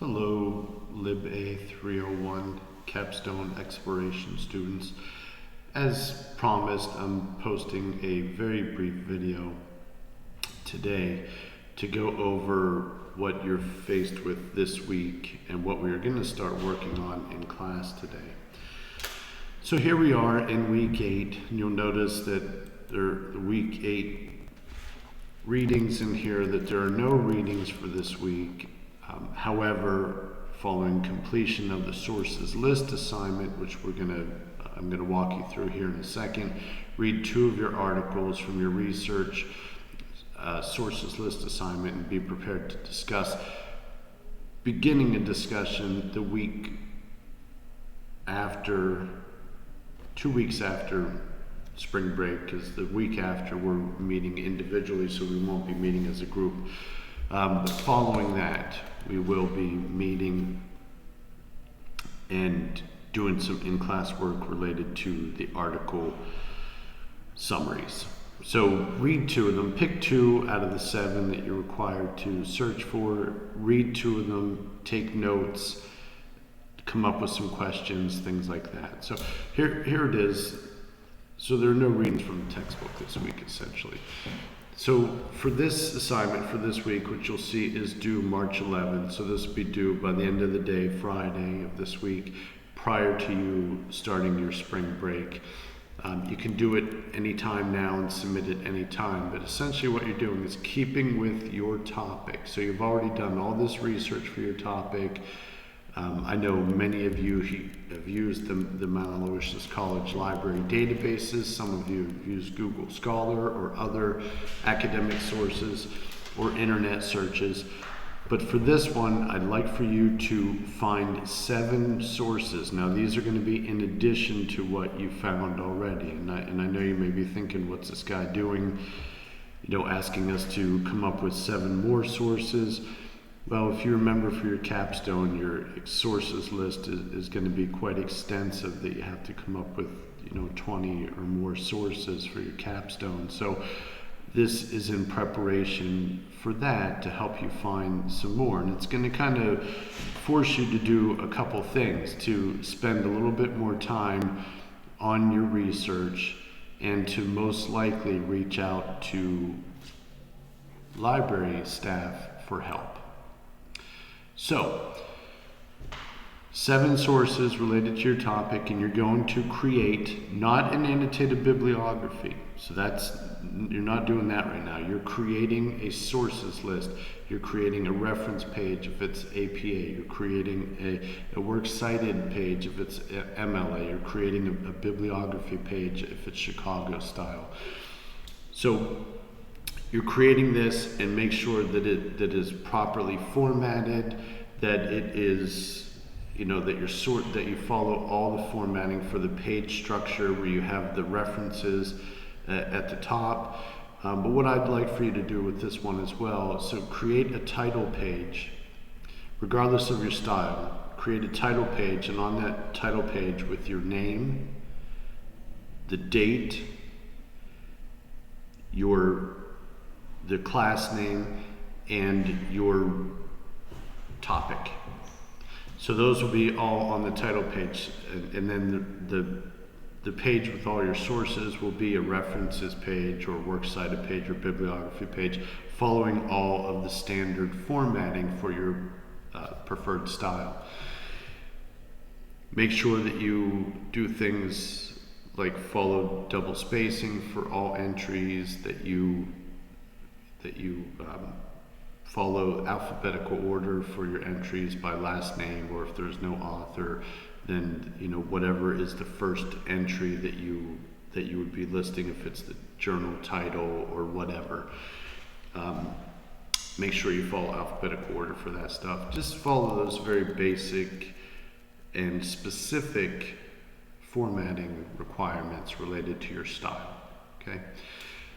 Hello, LIBA301 capstone exploration students. As promised, I'm posting a very brief video today to go over what you're faced with this week and what we're going to start working on in class today. So here we are in week 8, and you'll notice that there are the week 8 readings in here, that there are no readings for this week. However, following completion of the sources list assignment, which I'm gonna walk you through here in a second, read 2 of your articles from your research sources list assignment and be prepared to discuss, beginning a discussion the week after, 2 weeks after spring break, because the week after we're meeting individually, so we won't be meeting as a group. But following that, we will be meeting and doing some in-class work related to the article summaries. So read 2 of them, pick 2 out of the 7 that you're required to search for, read 2 of them, take notes, come up with some questions, things like that. So here it is. So there are no readings from the textbook this week, essentially. So for this assignment for this week, which you'll see is due March 11th, so this will be due by the end of the day, Friday of this week, prior to you starting your spring break. You can do it anytime now and submit it anytime, but essentially what you're doing is keeping with your topic. So you've already done all this research for your topic. I know many of you have used the Mount Aloysius College library databases. Some of you have used Google Scholar or other academic sources or internet searches. But for this one, I'd like for you to find 7 sources. Now, these are going to be in addition to what you found already. And I know you may be thinking, what's this guy doing? Asking us to come up with 7 more sources. Well, if you remember for your capstone, your sources list is going to be quite extensive, that you have to come up with 20 or more sources for your capstone. So this is in preparation for that, to help you find some more. And it's going to kind of force you to do a couple things, to spend a little bit more time on your research and to most likely reach out to library staff for help. So, 7 sources related to your topic, and you're going to create not an annotated bibliography. So you're not doing that right now. You're creating a sources list. You're creating a reference page if it's APA. You're creating a works cited page if it's MLA. You're creating a bibliography page if it's Chicago style. So you're creating this, and make sure that it is properly formatted, that it is, that you follow all the formatting for the page structure, where you have the references at the top. But what I'd like for you to do with this one as well, so create a title page, regardless of your style. Create a title page, and on that title page, with your name, the date, the class name, and your topic. So those will be all on the title page, and then the page with all your sources will be a references page or works cited page or bibliography page, following all of the standard formatting for your preferred style. Make sure that you do things like follow double spacing for all entries, that you follow alphabetical order for your entries by last name, or if there's no author, then whatever is the first entry that you would be listing, if it's the journal title or whatever. Make sure you follow alphabetical order for that stuff. Just follow those very basic and specific formatting requirements related to your style. Okay,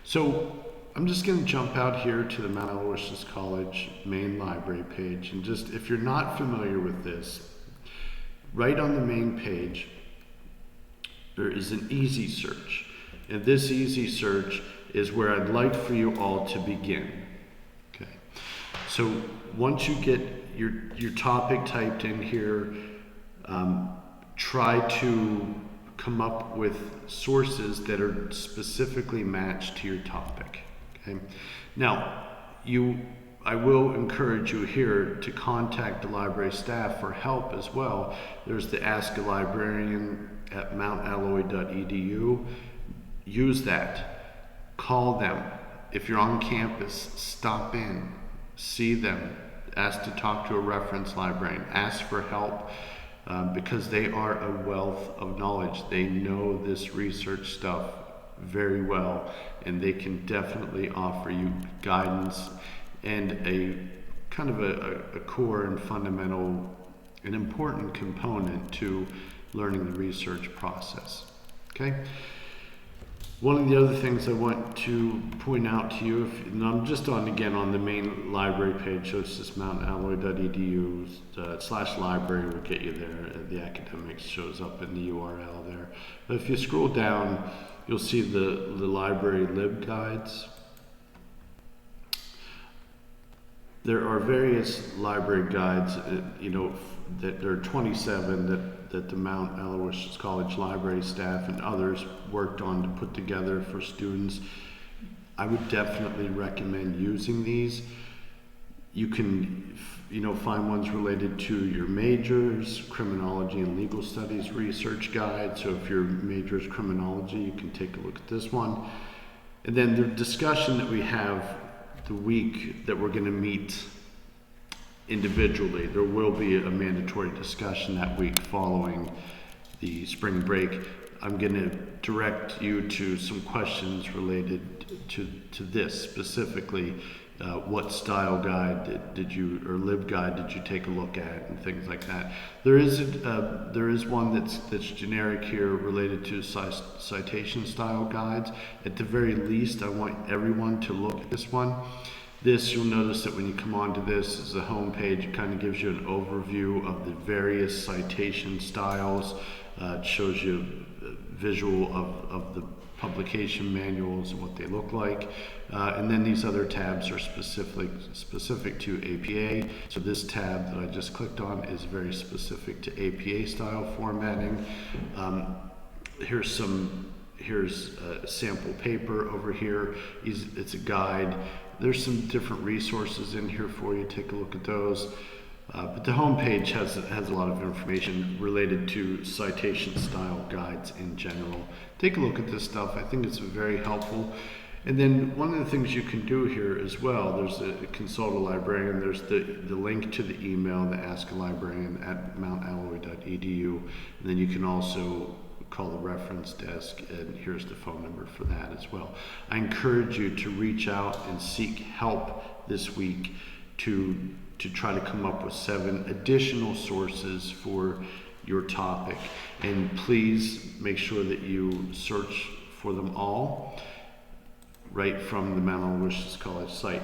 so I'm just going to jump out here to the Mount Aloysius College main library page, and just, if you're not familiar with this, right on the main page there is an easy search, and this easy search is where I'd like for you all to begin. Okay, so once you get your topic typed in here. Try to come up with sources that are specifically matched to your topic. Okay. Now, I will encourage you here to contact the library staff for help as well. There's the Ask a Librarian at mountalloy.edu. Use that. Call them. If you're on campus, stop in, see them, ask to talk to a reference librarian, ask for help, because they are a wealth of knowledge. They know this research stuff very well, and they can definitely offer you guidance and a kind of a core and fundamental, an important component to learning the research process. Okay. One of the other things I want to point out to you, and I'm just on the main library page, so it's just mountalloy.edu /library will get you there. The academics shows up in the URL there. But if you scroll down, you'll see the library lib guides. There are various library guides, that there are 27 that the Mount Aloysius College library staff and others worked on to put together for students. I would definitely recommend using these. You can, find ones related to your majors, criminology and legal studies research guide. So if your major is criminology, you can take a look at this one. And then the discussion that we have the week that we're going to meet individually, there will be a mandatory discussion that week following the spring break. I'm going to direct you to some questions related to this specifically. What style guide did you, or lib guide did you take a look at, and things like that. There is one that's generic here related to citation style guides. At the very least, I want everyone to look at this one. This, you'll notice that when you come onto this, is a home page. It kind of gives you an overview of the various citation styles. It shows you a visual of the publication manuals and what they look like. And then these other tabs are specific to APA. So this tab that I just clicked on is very specific to APA style formatting. Here's a sample paper over here. It's a guide. There's some different resources in here for you. Take a look at those. But the home page has a lot of information related to citation style guides in general. Take a look at this stuff. I think it's very helpful. And then one of the things you can do here as well, there's a consult a librarian. There's the link to the email, the Ask a Librarian at mountalloy.edu. And then you can also call the reference desk, and here's the phone number for that as well. I encourage you to reach out and seek help this week to try to come up with 7 additional sources for your topic. And please make sure that you search for them all right from the Mount Aloysius College site.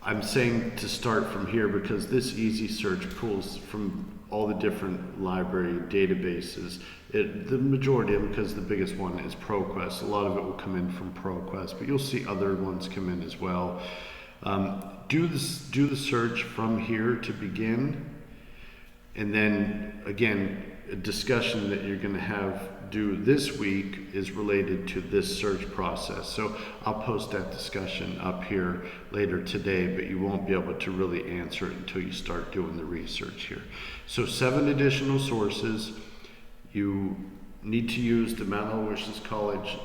I'm saying to start from here because this easy search pulls from all the different library databases. The majority of them, because the biggest one is ProQuest. A lot of it will come in from ProQuest, but you'll see other ones come in as well. Do the search from here to begin, and then again, a discussion that you're going to do this week is related to this search process. So I'll post that discussion up here later today, but you won't be able to really answer it until you start doing the research here. So 7 additional sources. You need to use the Mount Aloysius College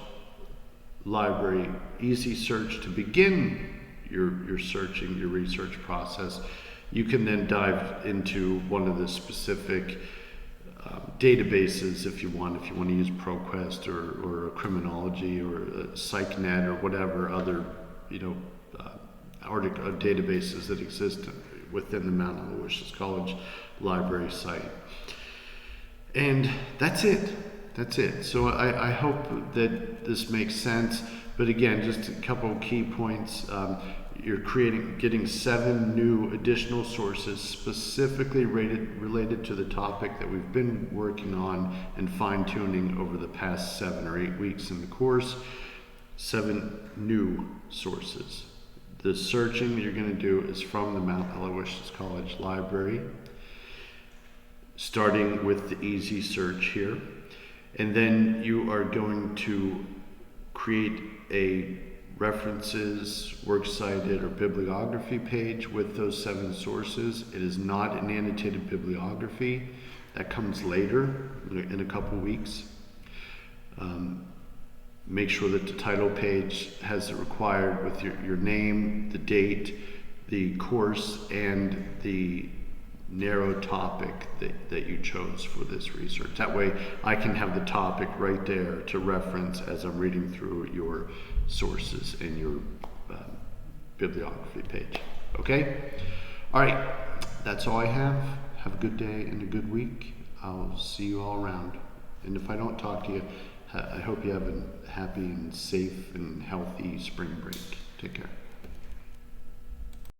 Library Easy Search to begin your research process. You can then dive into one of the specific databases if you want to use ProQuest or a criminology or a PsycNet or whatever other databases that exist within the Mount Aloysius College Library site. And that's it. So I hope that this makes sense. But again, just a couple of key points. You're getting 7 new additional sources specifically related to the topic that we've been working on and fine-tuning over the past 7 or 8 weeks in the course. 7 new sources. the searching you're going to do is from the Mount Aloysius College Library, starting with the easy search here. And then you are going to create a references, works cited, or bibliography page with those 7 sources. It is not an annotated bibliography. That comes later in a couple weeks. Make sure that the title page has it required with your name, the date, the course, and the narrow topic that you chose for this research. That way I can have the topic right there to reference as I'm reading through your sources in your bibliography page. Okay? All right, that's all I have. Have a good day and a good week. I'll see you all around. And if I don't talk to you, I hope you have a happy and safe and healthy spring break. Take care.